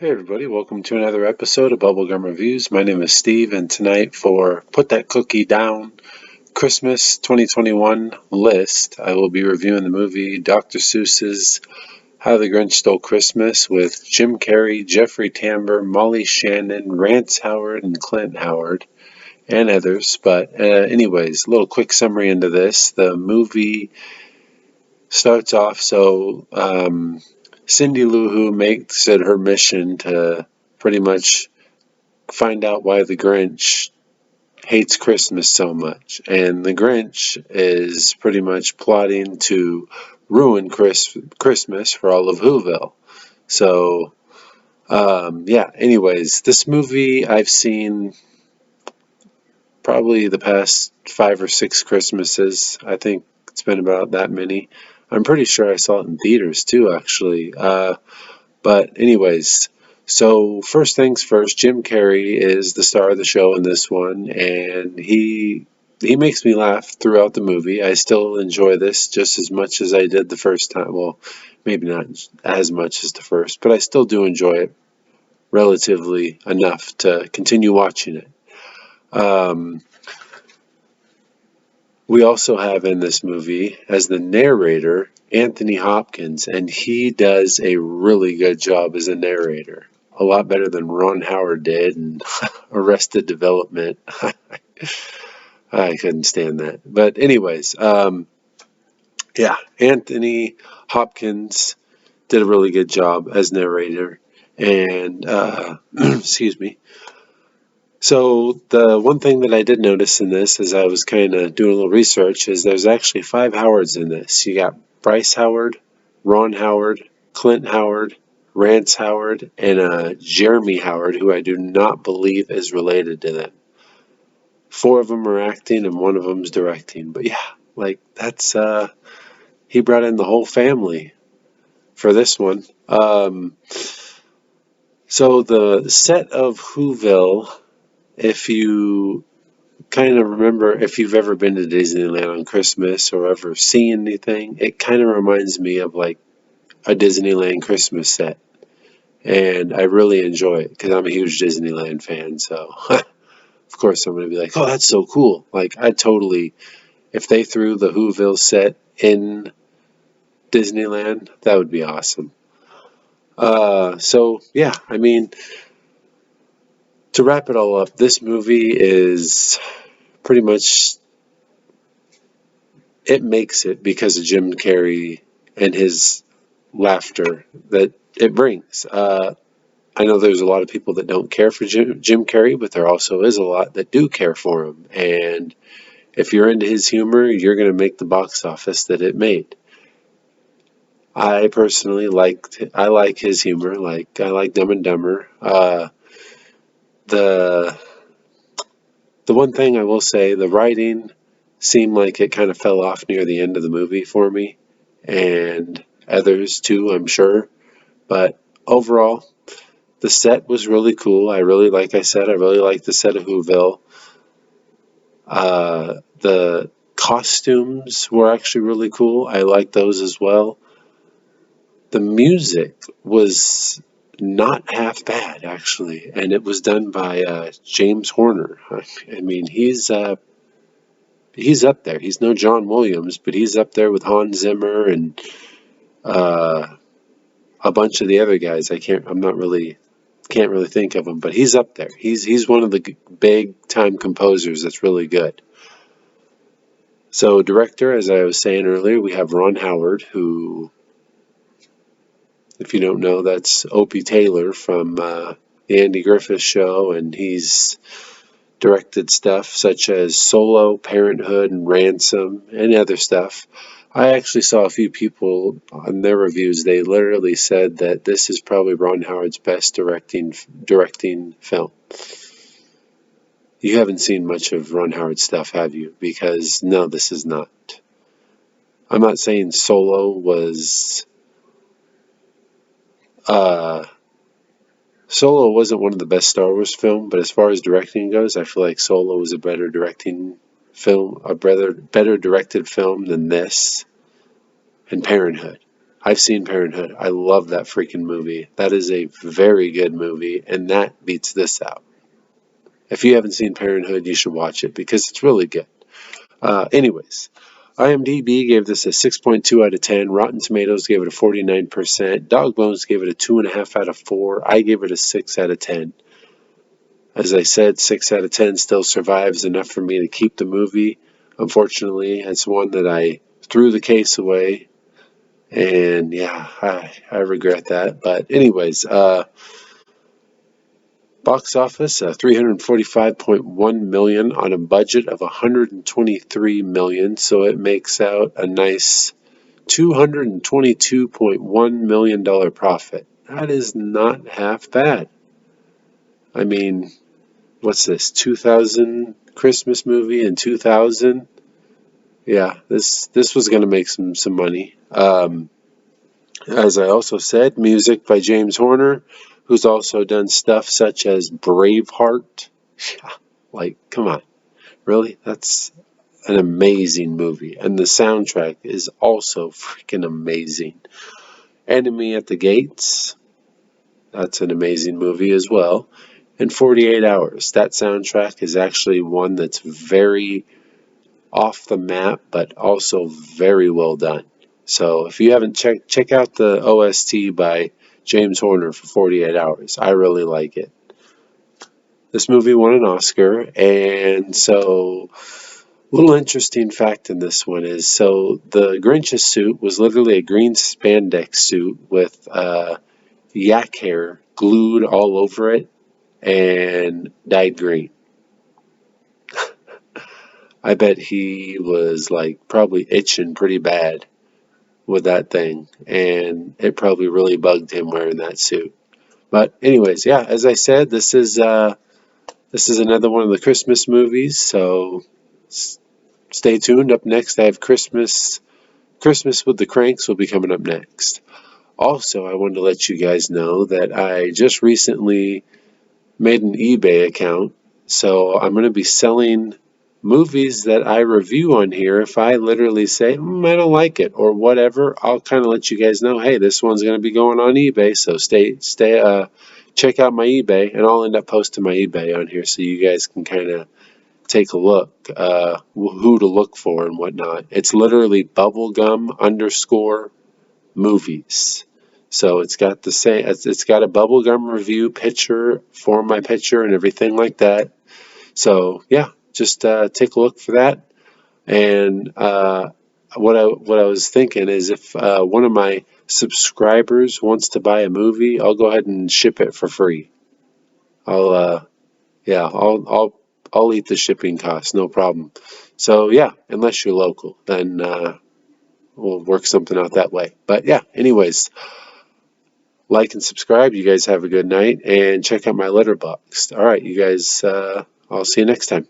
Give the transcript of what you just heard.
Hey everybody, welcome to another episode of Bubblegum Reviews. My name is Steve, and tonight for Put That Cookie Down Christmas 2021 list, I will be reviewing the movie Dr. Seuss's How the Grinch Stole Christmas with Jim Carrey, Jeffrey Tambor, Molly Shannon, Rance Howard, and Clint Howard, and others. But anyways, a little quick summary into this. The movie starts off Cindy Lou Who makes it her mission to pretty much find out why the Grinch hates Christmas so much. And the Grinch is pretty much plotting to ruin Christmas for all of Whoville. So, anyways, this movie I've seen probably the past 5 or 6 Christmases. I think it's been about that many. I'm pretty sure I saw it in theaters too, actually. But anyways, so first things first, Jim Carrey is the star of the show in this one, and he makes me laugh throughout the movie. I still enjoy this just as much as I did the first time. Well, maybe not as much as the first, but I still do enjoy it relatively enough to continue watching it. Um, we also have in this movie as the narrator Anthony Hopkins, and he does a really good job as a narrator. A lot better than Ron Howard did in Arrested Development. I couldn't stand that. But anyways, Anthony Hopkins did a really good job as narrator. And excuse me. So the one thing that I did notice in this, as I was kind of doing a little research, is there's actually 5 Howards in this. You got Bryce Howard, Ron Howard, Clint Howard, Rance Howard, and Jeremy Howard, who I do not believe is related to them. 4 of them are acting and 1 of them's directing. But yeah, like that's he brought in the whole family for this one. So the set of Whoville, if you kind of remember, if you've ever been to Disneyland on Christmas or ever seen anything, it kind of reminds me of like a Disneyland Christmas set. And I really enjoy it because I'm a huge Disneyland fan. So, of course, I'm going to be like, oh, that's so cool. Like, I totally, if they threw the Whoville set in Disneyland, that would be awesome. I mean, to wrap it all up, this movie is pretty much, it makes it because of Jim Carrey and his laughter that it brings. I know there's a lot of people that don't care for Jim Carrey, but there also is a lot that do care for him. And if you're into his humor, you're going to make the box office that it made. I personally I like his humor. Like I like Dumb and Dumber. The the one thing I will say, the writing seemed like it kind of fell off near the end of the movie for me, and others too, I'm sure. But overall, the set was really cool. Like I said, I really liked the set of Whoville. The costumes were actually really cool. I liked those as well. The music was not half bad, actually, and it was done by James Horner. I mean, he's up there. He's no John Williams, but he's up there with Hans Zimmer and uh, a bunch of the other guys. I'm not really can't really think of him, but he's up there. He's one of the big time composers that's really good. So director, as I was saying earlier, we have Ron Howard, who, if you don't know, that's Opie Taylor from the Andy Griffith Show, and he's directed stuff such as Solo, Parenthood, and Ransom, and other stuff. I actually saw a few people on their reviews. They literally said that this is probably Ron Howard's best directing film. You haven't seen much of Ron Howard's stuff, have you? Because no, this is not. I'm not saying Solo was. Uh, Solo wasn't one of the best Star Wars films, but as far as directing goes, I feel like Solo was a better directing film, a better directed film than this and Parenthood. I've seen Parenthood. I love that freaking movie. That is a very good movie, and that beats this out. If you haven't seen Parenthood, you should watch it because it's really good. Anyways, IMDb gave this a 6.2 out of 10. Rotten Tomatoes gave it a 49%. Dog Bones gave it a 2.5 out of 4. I gave it a 6 out of 10. As I said, 6 out of 10 still survives enough for me to keep the movie. Unfortunately, it's one that I threw the case away. And yeah, I regret that. But anyways, box office, 345.1 million on a budget of 123 million, so it makes out a nice $222.1 million profit. That is not half bad. I mean, what's this, 2000 Christmas movie in 2000? Yeah, this was going to make some money. As I also said, music by James Horner, who's also done stuff such as Braveheart. Like, come on, really? That's an amazing movie. And the soundtrack is also freaking amazing. Enemy at the Gates, that's an amazing movie as well. And 48 Hours, that soundtrack is actually one that's very off the map, but also very well done. So if you haven't check out the OST by James Horner for 48 Hours. I really like it. This movie won an Oscar, and so a little interesting fact in this one is, so the Grinch's suit was literally a green spandex suit with yak hair glued all over it and dyed green. I bet he was like probably itching pretty bad with that thing, and it probably really bugged him wearing that suit. But anyways, yeah, as I said, this is another one of the Christmas movies, so stay tuned. Up next, I have Christmas with the Cranks will be coming up next. Also, I wanted to let you guys know that I just recently made an eBay account, so I'm going to be selling movies that I review on here. If I literally say, I don't like it or whatever, I'll kind of let you guys know, hey, this one's going to be going on eBay, so check out my eBay, and I'll end up posting my eBay on here so you guys can kind of take a look, who to look for and whatnot. It's literally bubblegum_movies. So it's got the same. It's got a bubblegum review picture for my picture and everything like that. So yeah, just take a look for that. And what I was thinking is, if one of my subscribers wants to buy a movie, I'll go ahead and ship it for free. I'll eat the shipping costs, no problem. So yeah, unless you're local, then we'll work something out that way. But yeah, anyways, like and subscribe. You guys have a good night, and check out my Letterboxd. All right, you guys, I'll see you next time.